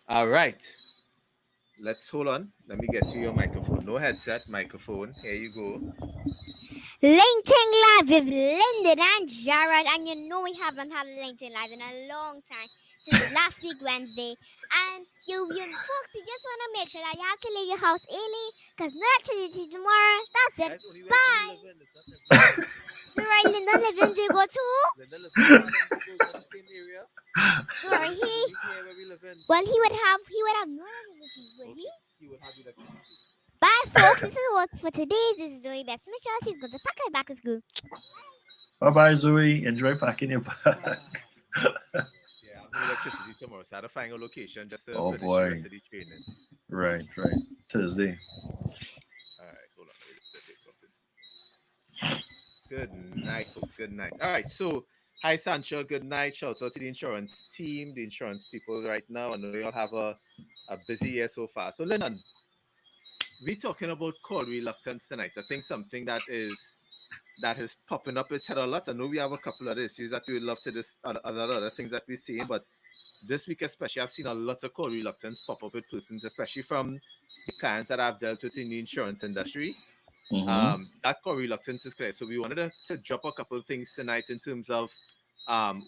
All right. Let's hold on. Let me get to your microphone. No headset, microphone. Here you go. LinkedIn Live with Lyndon and Jared, and you know we haven't had a LinkedIn Live in a long time since last week Wednesday. And you folks, you just want to make sure that you have to leave your house early because no electricity tomorrow. That's it. That's only where Zuri live Bye. in. It's not everywhere. Do right, Lyndon live in? Do you go to? Linda live in Madden. We go. We're in the same area. Do right, It's he? only near where we live in. Well, he would have no electricity, would he? Okay. He would have electricity. Bye, folks. This is what for today's. This is Zoe Best Mitchell. She's going to pack her back to school. Bye bye, Zoe. Enjoy packing your bag. Yeah, I have no electricity tomorrow, so I had to find a location just to Oh finish the boy. rest of the training. Right, right. Thursday. All right, hold on. Let me just take off this. Good night, folks. Good night. All right, so hi, Sancho. Good night. Shout out to the insurance team, the insurance people right now. I know you all have a busy year so far. So, Lennon, we're talking about call reluctance tonight. I think something that is popping up its head a lot. I know we have a couple of issues that we would love to other things that we're seeing, but this week especially, I've seen a lot of call reluctance pop up with persons, especially from the clients that I've dealt with in the insurance industry. Mm-hmm. That call reluctance is clear. So we wanted to drop a couple of things tonight in terms of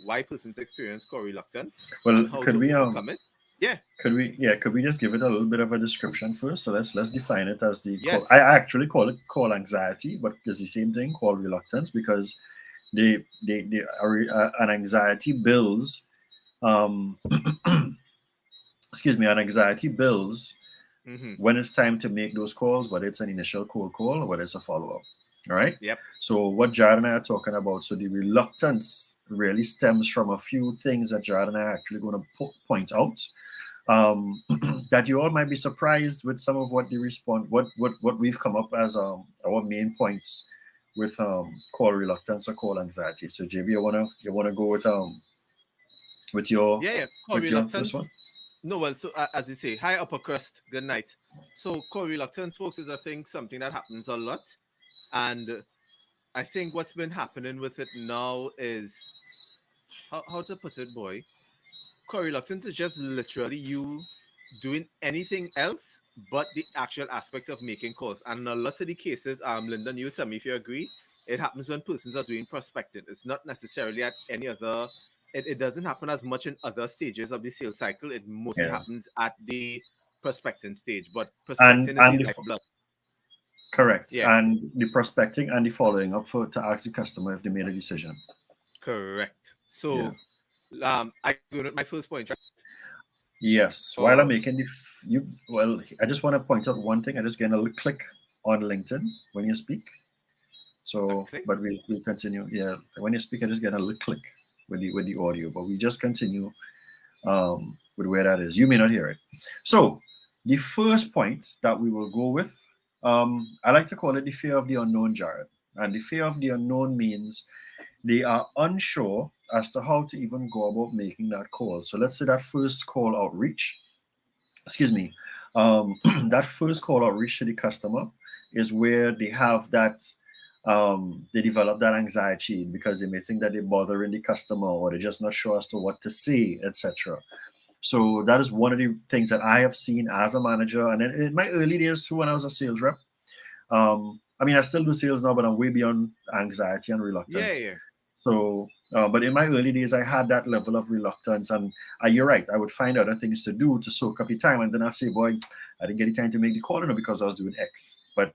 why persons experience call reluctance Well, and how could to we overcome it. Yeah. could we just give it a little bit of a description first? So let's define it as the call. I Yes. actually call it call anxiety, but it's the same thing, call reluctance, because they are, an anxiety builds. Um, excuse me, an anxiety builds Mm-hmm. when it's time to make those calls, whether it's an initial cold call or whether it's a follow up. All right. Yep. So what Jared and I are talking about, so the reluctance really stems from a few things that Jared and I are actually going to point out. That you all might be surprised with some of what the respond, what we've come up as our main points with call reluctance or call anxiety. So JB, you wanna go with your Yeah, yeah. Call with your first one? reluctance. No, well, so as you say, hi upper crust, good night. So call reluctance, folks, is I think something that happens a lot. And I think what's been happening with it now is how to put it, boy. Call reluctance is just literally you doing anything else but the actual aspect of making calls. And in a lot of the cases, Lyndon, you tell me if you agree, it happens when persons are doing prospecting. It's not necessarily at any other. It doesn't happen as much in other stages of the sales cycle. It mostly Yeah. happens at the prospecting stage. But And prospecting is the and the lifeblood. correct, Yeah, and the prospecting and the following up for to ask the customer if they made a decision. correct. Yeah. So, I go with my first point, right? Yes. While I'm Or making the you well, I just want to point out one thing. I just get a little click on LinkedIn when you speak. a So, click. but we continue. Yeah, when you speak, I just get a little click with the audio, but we just continue with where that is. You may not hear it. So, the first point that we will go with, I like to call it the fear of the unknown, Jared. And the fear of the unknown means they are unsure as to how to even go about making that call. So let's say that first call outreach, excuse me, that first call outreach to the customer is where they have that, they develop that anxiety because they may think that they're bothering the customer or they're just not sure as to what to say, etc. So that is one of the things that I have seen as a manager, and in my early days too, when I was a sales rep. I mean, I still do sales now, but I'm way beyond anxiety and Yeah, reluctance. yeah. So, but in my early days, I had that level of reluctance, and you're right. I would find other things to do to soak up the time, and then I say, "Boy, I didn't get the time to make the call, because I was doing X." But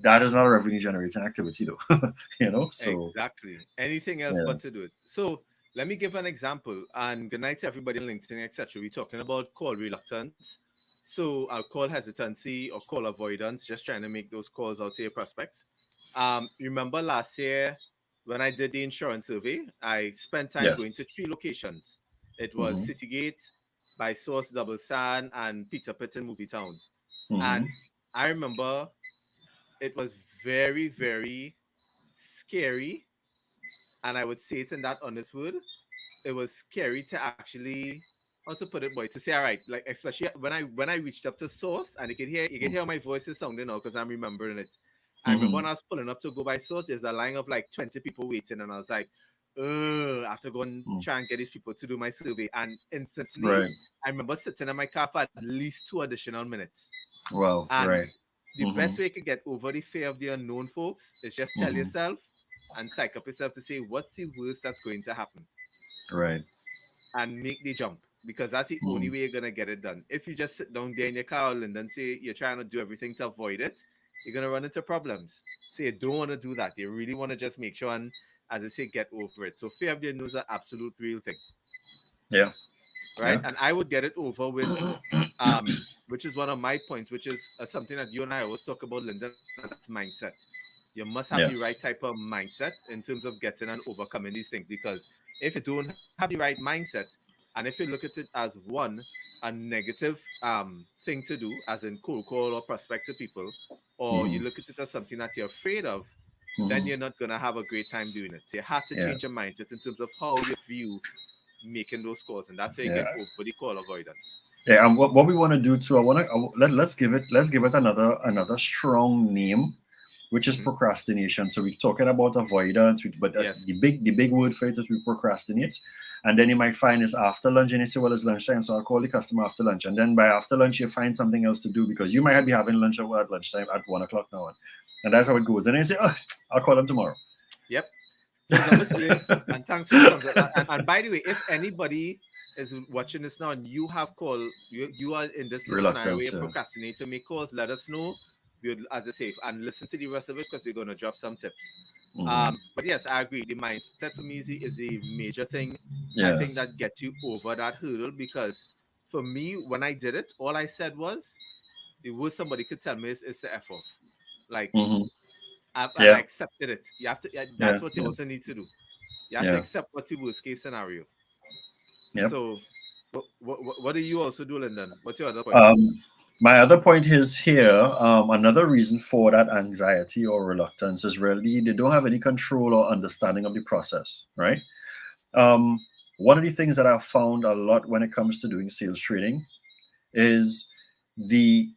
that is not a revenue generating activity, though. So Exactly. Anything else yeah. but to do it. So let me give an example. And good night to everybody on LinkedIn, etc. We're talking about call reluctance. So our call hesitancy or call avoidance, just trying to make those calls out to your prospects. Remember last year when I did the insurance survey, I spent time going to Yes. 3 locations. It was Mm-hmm. Citygate, by Source Double Stand, and Pizza Pit in Movie Town. Mm-hmm. And I remember it was very, very scary, and I would say it in that honest word. It was scary to actually, how to put it, boy, to say, all right, like especially when I reached up to Source, and you could hear my voice is sounding now because I'm remembering it. I remember Mm-hmm. when I was pulling up to go by Source, there's a line of like 20 people waiting, and I was like, I have to go and try and get these people to do my survey. And instantly, Right. I remember sitting in my car for at least 2 additional minutes. Wow. And Right. the best way you can get over the fear of the unknown, folks, is just tell Mm-hmm. yourself and psych up yourself to say, what's the worst that's going to happen? Right. And make the jump. Because that's the only Mm. way you're going to get it done. If you just sit down there in your car and then say you're trying to do everything to avoid it, you're going to run into problems. So you don't want to do that. You really want to just make sure and, as I say, get over it. So fear of the unknown is an absolute real thing, Yeah. right? Yeah. And I would get it over with, which is one of my points, which is something that you and I always talk about, Lyndon, and that's mindset. You must have the right Yes. type of mindset in terms of getting and overcoming these things. Because if you don't have the right mindset, and if you look at it as one, a negative thing to do, as in cold call or prospect to people, or Mm-hmm. you look at it as something that you're afraid of, then Mm-hmm. you're not going to have a great time doing it. So you have to Yeah. change your mindset in terms of how you view making those calls, and that's how you Yeah. get over the call avoidance. Yeah. And what we want to do too, let's give it another strong name, which is Hmm. procrastination. So we're talking about avoidance, but Yes. the big word for it is we procrastinate. And then you might find it's after lunch and you say, well, it's lunchtime, so I'll call the customer after lunch. And then by after lunch, you find something else to do because you might be having lunch at lunchtime at 1 o'clock now. And that's how it goes. And then you say, oh, I'll call them tomorrow. Yep. Because obviously, and thanks for the thumbs up. And by the way, if anybody is watching this now and you have call, you are in this scenario where Reluctance. you procrastinate to make calls, let us know. We'll, as I say, and listen to the rest of it because we're going to drop some tips. Mhm. But yes, I agree. The mindset for me is a major thing. I think Yes. that gets you over that hurdle because for me, when I did it, all I said was the worst somebody could tell me is to F off. Like, Hmm. and I Yeah. accepted it. You have to, Yeah. that's what you Yeah. also need to do. You have to Yeah. accept what's the worst case scenario. Yep. So, what do you also do, Lyndon? What's your other point? Um, my other point is here. Another reason for that anxiety or reluctance is really they don't have any control or understanding of the process, right? Um, One of the things that I've found a lot when it comes to doing sales training is the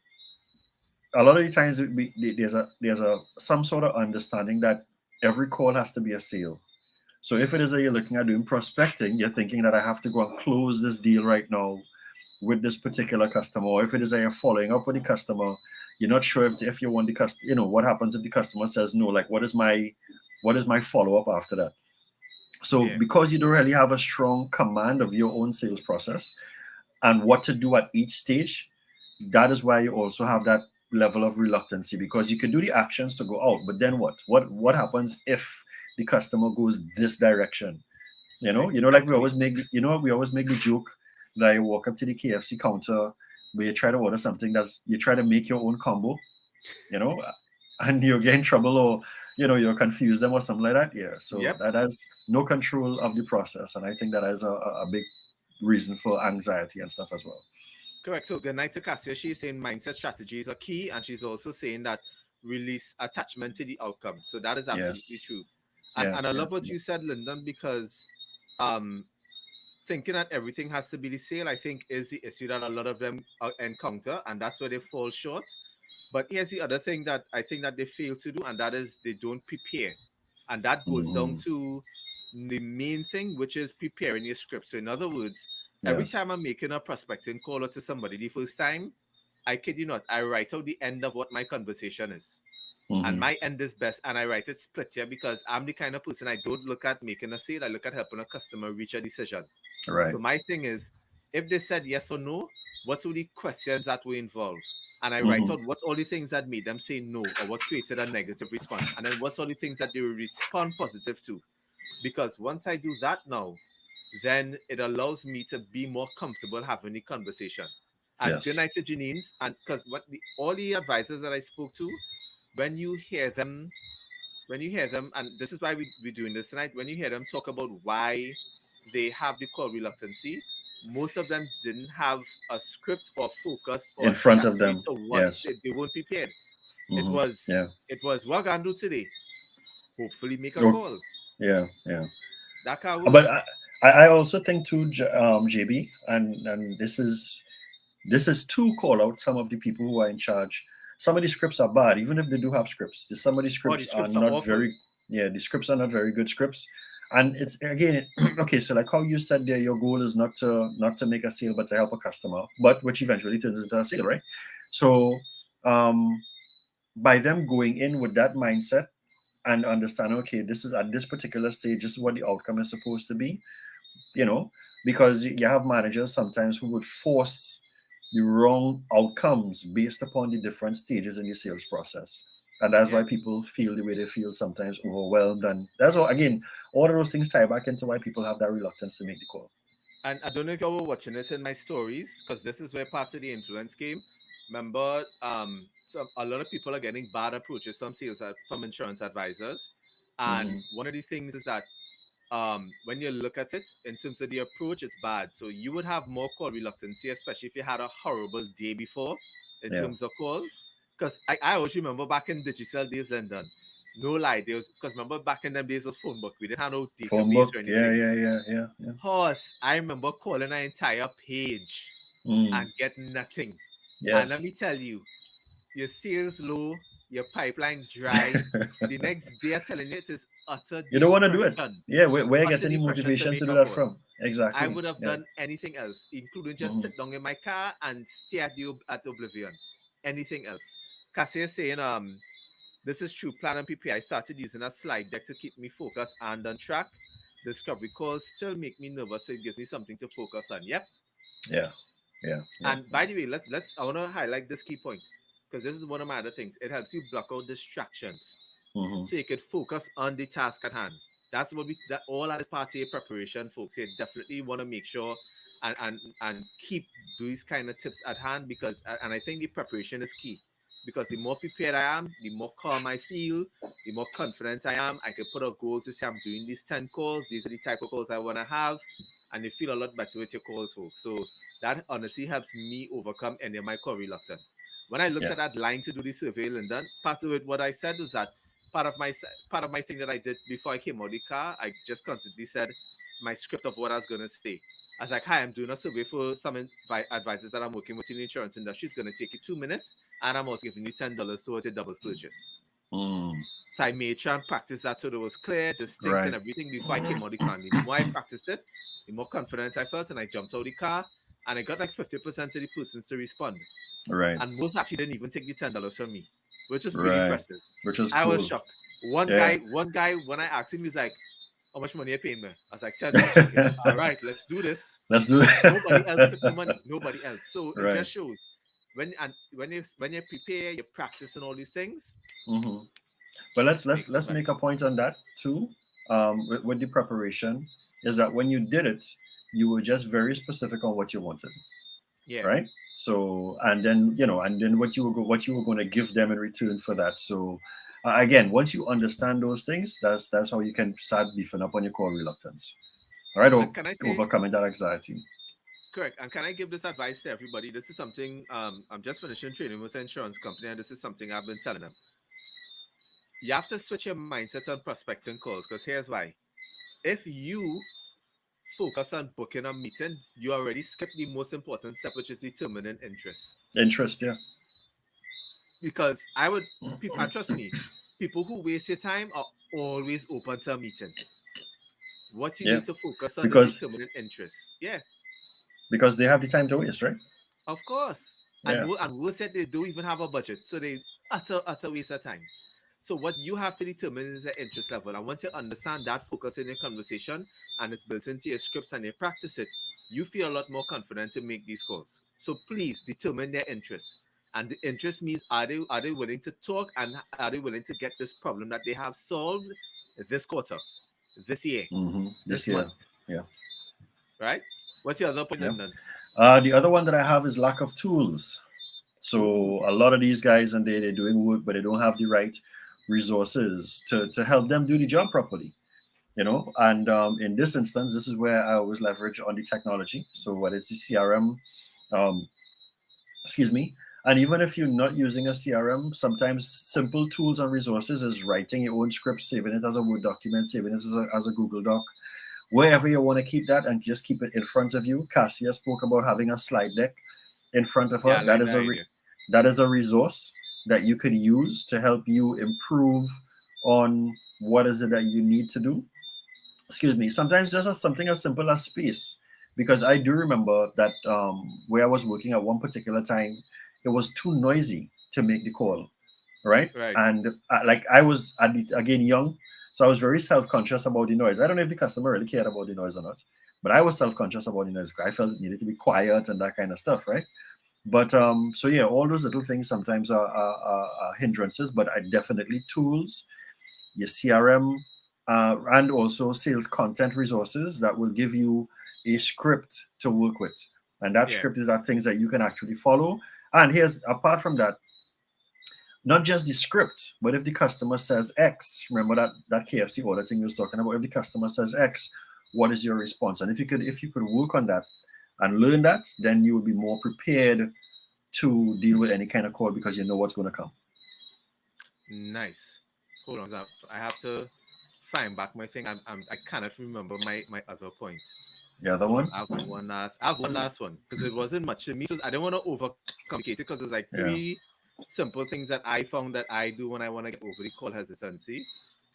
a lot of the times there's a some sort of understanding that every call has to be a sale. So if it is that you're looking at doing prospecting, you're thinking that I have to go and close this deal right now with this particular customer. Or if it is that you're following up with the customer, you're not sure if you want the customer, what happens if the customer says no? Like what is my follow up after that? So Yeah, because you don't really have a strong command of your own sales process and what to do at each stage, that is why you also have that level of reluctancy because you can do the actions to go out, but then what? What happens if the customer goes this direction? Like we exactly. always make, we always make the joke that you walk up to the KFC counter, where you try to order something you try to make your own combo, you know, and you get in trouble or, you're confused them or something like that. Yeah. So Yep, that has no control of the process. And I think that is a big reason for anxiety and stuff as well. correct. So, good night to Cassia. She's saying mindset strategies are key, and she's also saying that release attachment to the outcome. So that is absolutely Yes. true. And Yeah. I Yeah. love what you said, Lyndon, because um thinking that everything has to be the sale, I think, is the issue that a lot of them encounter, and that's where they fall short. But here's the other thing that I think that they fail to do, and that is they don't prepare. And that goes down Mhm. to the main thing, which is preparing your script. So, in other words, every Yes. time I'm making a prospecting call out to somebody the first time, I kid you not, I write out the end of what my conversation is. And Hmm. my end is best, and I write it split here because I'm the kind of person I don't look at making a sale, I look at helping a customer reach a decision. Right. So my thing is, if they said yes or no, what were the questions that were involved? And I write Hmm. out what's all the things that made them say no or what created a negative response. And then what's all the things that they will respond positive to. Because once I do that now, then it allows me to be more comfortable having the conversation. And good Yes. night to Janine's. And because all the advisors that I spoke to, when you hear them and this is why we're doing this tonight, when you hear them talk about why they have the call reluctancy, most of them didn't have a script or focus or In a front of strategy them. towards Yes. it. They weren't prepared. It Hmm. was, Yeah. what gonna do today? Hopefully make a Oh, call. yeah. Yeah. That can But work. I also think too, JB, and this is to call out some of the people who are in charge. Some of the scripts are bad, even if they do have scripts. Some of the Or the scripts are scripts are not awful. very, yeah, the scripts are not very good scripts. And it's again okay, so like how you said there, your goal is not to make a sale but to help a customer, but which eventually turns into a sale, right? So um by them going in with that mindset and understand, okay, this is at this particular stage, this is what the outcome is supposed to be, you know, because you have managers sometimes who would force the wrong outcomes based upon the different stages in the sales process. And that's Yeah. why people feel the way they feel, sometimes overwhelmed. And that's all, again, all of those things tie back into why people have that reluctance to make the call. And I don't know if you were watching it in my stories, because this is where part of the influence came. Remember, some a lot of people are getting bad approaches from from insurance advisors, and Hmm. one of the things is that when you look at it in terms of the approach, it's bad. So you would have more call reluctancy, especially if you had a horrible day before in Yeah. terms of calls. Because I always remember back in digital days, London, no lie, there was, because remember back in them days was phone book. We didn't have no Phone database book. or Yeah, anything. yeah, yeah, yeah, yeah. Horse, I remember calling an entire page Mm. and get nothing. And let Yes. me tell you, your sales low, your pipeline dry. The next day, I'm telling you, it is utter You don't want to do it. depression. Yeah, where you Utter getting the depression to motivation to make do a that call. from? I Exactly. would have Yeah. done anything else, including just Hmm. sit down in my car and stare at you at oblivion. Anything else. Cassie is saying, this is true. Plan and prepare. I started using a slide deck to keep me focused and on track. Discovery calls still make me nervous, so it gives me something to focus on. Yep. Yeah. Yeah. Yeah. And by the way, let's I want to highlight this key point because this is one of my other things. It helps you block out distractions Hmm. so you could focus on the task at hand. That's what we that all that is part of your preparation, folks. You definitely want to make sure and keep these kind of tips at hand because and I think the preparation is key because the more prepared I am, the more calm I feel, the more confident I am. I could put a goal to say I'm doing these 10 calls. These are the type of calls I want to have, and you feel a lot better with your calls, folks. So that honestly helps me overcome any of my call reluctance. When I looked Yeah. at that line to do the survey, London, part of it, what I said was that part of my thing that I did before I came out of the car, I just constantly said my script of what I was going to say. I was like, hi, I'm doing a survey for some advisors that I'm working with in the insurance industry. It's going to take you 2 minutes, and I'm also giving you $10 towards your doubles purchase. Mm. So I made sure and practiced that so it was clear, distinct, and Right. everything before I came out of the car. And the more I practiced it, the more confident I felt, and I jumped out of the car, and I got like 50% of the persons to respond. Right. And most actually didn't even take the $10 from me, which is pretty Right. impressive. Which was I was cool. shocked. One Yeah. guy, when I asked him, he's like, "How much money are you paying me?" I was like, $10. Okay, all right, let's do this. Let's do Nobody else it. took the money. Nobody else. So it Right. just shows when you prepare, you practice and all these things. Hmm. But let's It let's makes it let's better. make a point on that too. With the preparation, is that when you did it, you were just very specific on what you wanted, Yeah. right? So and then and then what you were going to give them in return for that. So again, once you understand those things, that's how you can start beefing up on your core reluctance. All right, And can I say overcoming that anxiety. correct? And can I give this advice to everybody? This is something I'm just finishing training with an insurance company, and this is something I've been telling them. You have to switch your mindset on prospecting calls because here's why. If you focus on booking a meeting, you already skip the most important step, which is determining interest. Interest, yeah. Because I would, people, and trust me, people who waste your time are always open to a meeting. What you Yeah. need to focus on is Because determining interest. Yeah, they have the time to waste, right? of course. Yeah. And worse yet, they don't even have a budget, so they utter waste of time. So what you have to determine is the interest level. And once you understand that, focus in your conversation, and it's built into your scripts and you practice it, you feel a lot more confident to make these calls. So please determine their interest. And the interest means are they willing to talk and are they willing to get this problem that they have solved this quarter, this year, This this year. month, Yeah. right? What's your other point, Yeah. London? The other one that I have is lack of tools. Ooh, So a lot of these guys and they're doing work, but they don't have the right resources to help them do the job properly. And in this instance, this is where I always leverage on the technology. So whether it's the CRM, um, excuse me, and even if you're not using a CRM, sometimes simple tools and resources is writing your own script, saving it as a Word document, saving it as a Google Doc, wherever you want to keep that, and just keep it in front of you. Cassia spoke about having a slide deck in front of yeah, her. I like that idea. That is a resource that you could use to help you improve on what is it that you need to do. excuse me, sometimes just as something as simple as space. Because I do remember that where I was working at one particular time, it was too noisy to make the call, right? Right. And like I was again young, so I was very self-conscious about the noise. I don't know if the customer really cared about the noise or not, but I was self-conscious about the noise. I felt it needed to be quiet and that kind of stuff, right? But so yeah, all those little things sometimes are hindrances, but I definitely tools, your CRM, and also sales content resources that will give you a script to work with. And that Yeah. script is that things that you can actually follow. And here's apart from that, not just the script, but if the customer says X, remember that KFC order thing we was talking about. If the customer says X, what is your response? And if you could work on that and learn that, then you will be more prepared to deal with any kind of call because you know what's going to come. Nice. Hold on, 'cause I have to find back my thing. I cannot remember my other point. The other Hold on. one, I have one last one because it wasn't much to me. So I don't want to overcomplicate it because there's like yeah, three simple things that I found that I do when I want to get over the call hesitancy.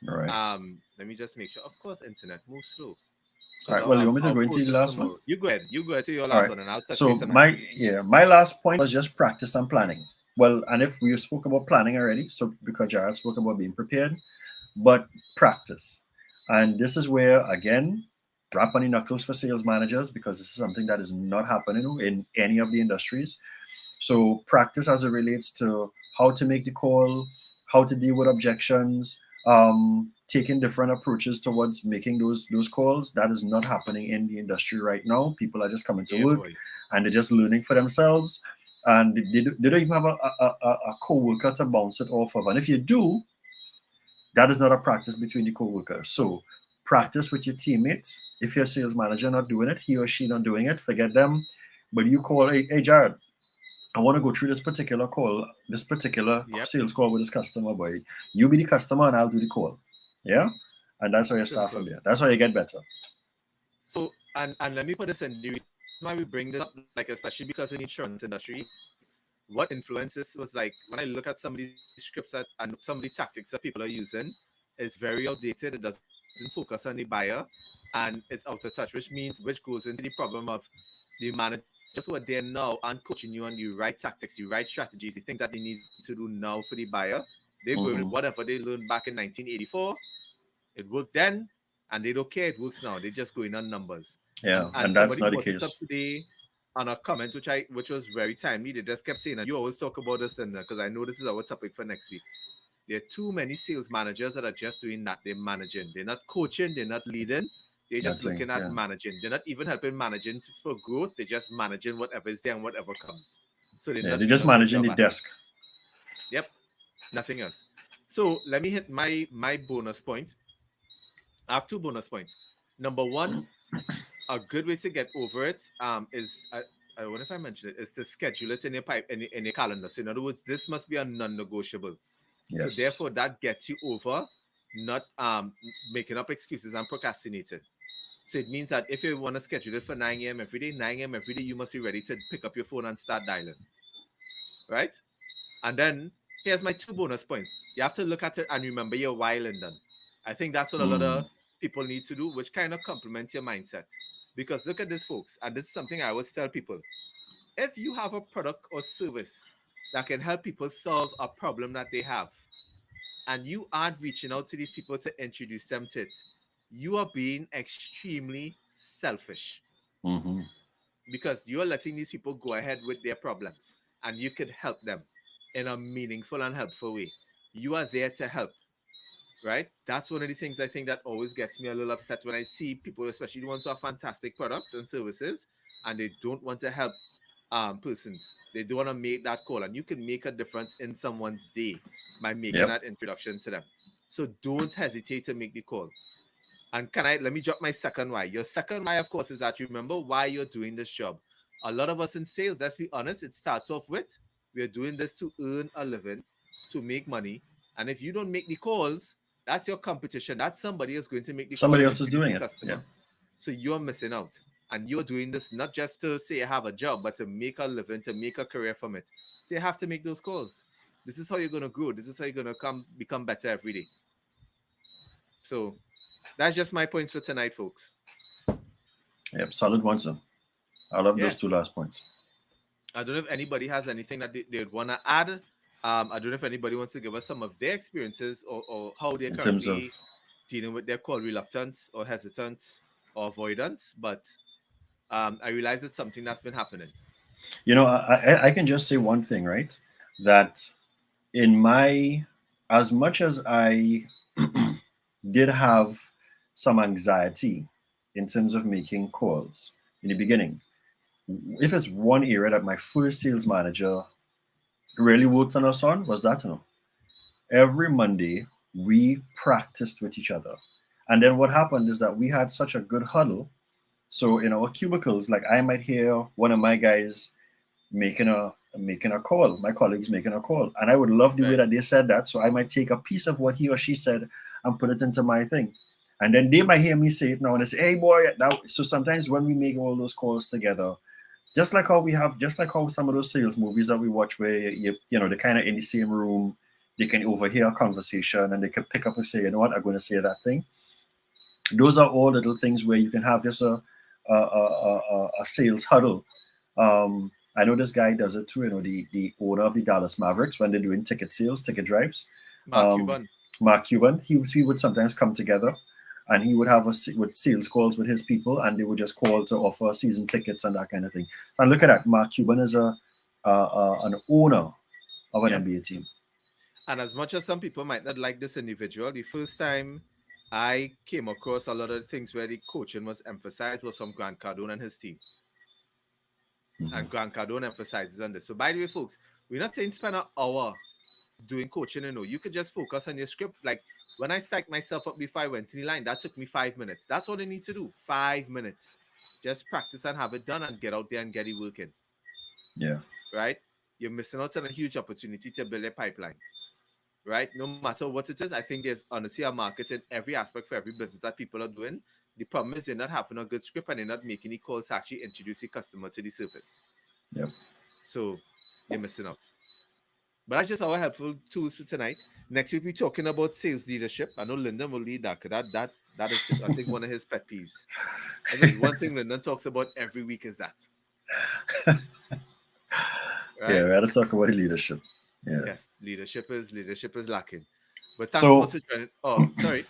all right. Let me just make sure. Of course, internet move slow All because right. Well, you want me to I'll go into post the this last one? tomorrow. You go ahead. You go ahead to your All last right. one, and I'll touch So base on mine. my last point was just practice and planning. Well, and if we spoke about planning already, so because Jared spoke about being prepared, but practice, and this is where again, drop on the knuckles for sales managers because this is something that is not happening in any of the industries. So practice as it relates to how to make the call, how to deal with objections, taking different approaches towards making those calls. That is not happening in the industry right now. People are just coming to Yeah, work boy. and they're just learning for themselves, and they don't even have a co-worker to bounce it off of. And if you do, that is not a practice between the co-workers. So Yeah. practice with your teammates. If your sales manager not doing it, he or she not doing it, forget them. But you call, hey Jared, I want to go through this particular call, this particular Yep. sales call with this customer, boy. You be the customer and I'll do the call. Yeah? And that's how you start from Simple. there. That's how you get better. So and let me put this in the reason why we bring this up, like especially because in the insurance industry, what influences was like when I look at some of these scripts that and some of the tactics that people are using, it's very outdated. It doesn't focus on the buyer and it's out of touch, which goes into the problem of the managers who are there now aren't coaching you on the right tactics, the right strategies, the things that they need to do now for the buyer. They're going with Hmm. whatever they learned back in 1984. It worked then, and they don't care. It works now. They're just going on numbers. Yeah, And and that's somebody not the brought it up case. today on a comment which was very timely. They just kept saying, and you always talk about this, then because I know this is our topic for next week. There are too many sales managers that are just doing that. They're managing. They're not coaching. They're not leading. They're just That's it. looking at Yeah. managing. They're not even helping managing for growth. They're just managing whatever is there and whatever comes. So they're Yeah. not They're doing just a good managing job the at it. desk. Yep, nothing else. So let me hit my bonus point. I have two bonus points. Number one, a good way to get over it is I wonder if I mentioned it, is to schedule it in your pipe in your calendar. So in other words, this must be a non-negotiable. So Yes. therefore that gets you over not making up excuses and procrastinating. So it means that if you want to schedule it for 9 a.m. every day, 9 a.m. every day, you must be ready to pick up your phone and start dialing. Right? And then here's my two bonus points. You have to look at it and remember your why, Lyndon. I think that's what a lot Mm. of people need to do, which kind of complements your mindset. Because look at this, folks, and this is something I always tell people. If you have a product or service that can help people solve a problem that they have, and you aren't reaching out to these people to introduce them to it, you are being extremely selfish Hmm. because you're letting these people go ahead with their problems and you could help them in a meaningful and helpful way. You are there to help, right? That's one of the things I think that always gets me a little upset when I see people, especially the ones who have fantastic products and services, and they don't want to help persons. They don't want to make that call, and you can make a difference in someone's day by making Yep. that introduction to them. So don't hesitate to make the call. And let me drop my second why. Your second why, of course, is that you remember why you're doing this job. A lot of us in sales, let's be honest, it starts off with we're doing this to earn a living, to make money. And if you don't make the calls, that's your competition. That's somebody is going to make the call Somebody and else is introduce doing the it. Yeah. customer. So you're missing out. And you're doing this not just to say I have a job, but to make a living, to make a career from it. So you have to make those calls. This is how you're going to grow. This is how you're going to become better every day. So That's just my points for tonight, folks. Yep, solid one, sir. I love Yeah. those two last points. I don't know if anybody has anything that they'd want to add. I don't know if anybody wants to give us some of their experiences or how they're In terms currently of, dealing with their call reluctance or hesitance or avoidance. But I realize it's something that's been happening. I can just say one thing, right? That in my, as much as I did have some anxiety in terms of making calls in the beginning, if it's one area that my first sales manager really worked on us on was that, every Monday we practiced with each other. And then what happened is that we had such a good huddle. So in our cubicles, like I might hear one of my guys making a call, my colleagues making a call, and I would love the way Right. that they said that. So I might take a piece of what he or she said and put it into my thing, and then they might hear me say it now and they say, "Hey boy, that." So sometimes when we make all those calls together, just like how some of those sales movies that we watch, where they're kind of in the same room, they can overhear a conversation and they can pick up and say, you know what, I'm going to say that thing. Those are all little things where you can have just a sales huddle. I know this guy does it too. The owner of the Dallas Mavericks, when they're doing ticket sales, ticket drives, Mark um, Cuban. Mark Cuban, he would sometimes come together, and he would have with sales calls with his people, and they would just call to offer season tickets and that kind of thing. And look at that, Mark Cuban is an owner of an Yep. NBA team. And as much as some people might not like this individual, the first time I came across a lot of things where the coaching was emphasized was from Grant Cardone and his team. Hmm. And Grant Cardone emphasizes on this. So by the way, folks, we're not saying spend an hour doing coaching, you could just focus on your script. Like when I psyched myself up before I went to the line, that took me 5 minutes. That's all I need to do. 5 minutes. Just practice and have it done and get out there and get it working. Yeah. Right? You're missing out on a huge opportunity to build a pipeline. Right? No matter what it is, I think there's honestly a market in every aspect for every business that people are doing. The problem is they're not having a good script and they're not making the calls to actually introduce the customer to the service. Yep. So you're missing out. But that's just our helpful tools for tonight. Next week we're talking about sales leadership. I know Lyndon will lead that because that is, I think, one of his pet peeves. If there's one thing Lyndon talks about every week is that. Yeah, Right? we had to talk about leadership. Yeah. Yes, leadership is lacking. But thanks so much So for joining. Oh, sorry.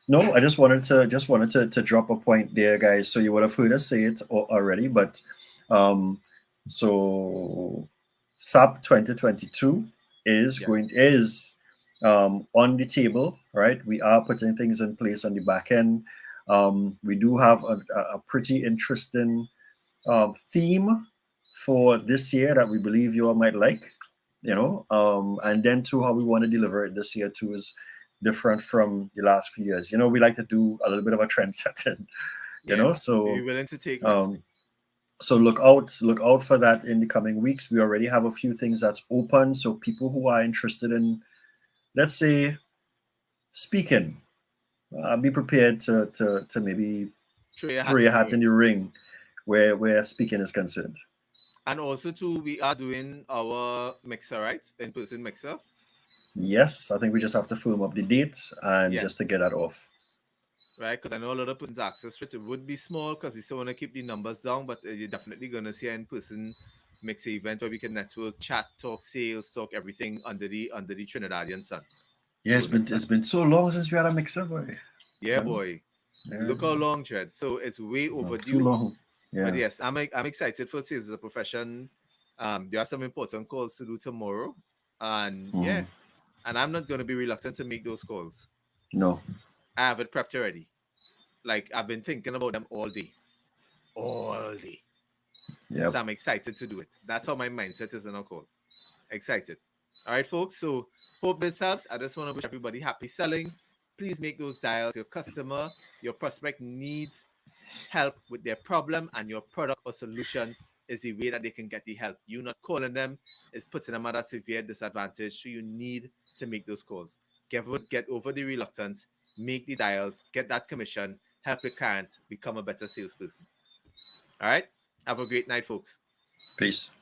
no, I just wanted to drop a point there, guys. So you would have heard us say it already, but um, so SAP 2022 Yes. is on the table, right? We are putting things in place on the back end. We do have a pretty interesting theme for this year that we believe you all might like, and then too how we want to deliver it this year too is different from the last few years. We like to do a little bit of a trend setting, Yeah. Be so willing to take risk. um, look out for that in the coming weeks. We already have a few things that's open, so people who are interested in, let's say, speaking, be prepared to maybe Throw your throw hat your in the hat in ring. the ring where speaking is concerned. And also too, we are doing our mixer, right? In-person mixer. Yes, I think we just have to firm up the date and just to Yes. get that off. Right? Because I know a lot of persons access for it. It would be small because we still want to keep the numbers down, but you're definitely going to see an in-person mixer event where we can network, chat, talk sales, talk everything under the Trinidadian sun. Yeah, So it's been so long since we had a mixer, boy. yeah, boy. Yeah, Look how long, Jed. So it's way no, too overdue. long. But Yeah. yes, I'm excited for sales as a profession. There are some important calls to do tomorrow. And yeah, Mhm. and I'm not going to be reluctant to make those calls. No. I have it prepped already. Like I've been thinking about them all day. All day. Yep. So I'm excited to do it. That's how my mindset is in a call. Excited. All right, folks. So hope this helps. I just want to wish everybody happy selling. Please make those dials. Your customer, your prospect needs help with their problem, and your product or solution is the way that they can get the help. You not calling them is putting them at a severe disadvantage. So you need to make those calls. Get over the reluctance, make the dials, get that commission, help your client become a better salesperson. All right. Have a great night, folks. Peace.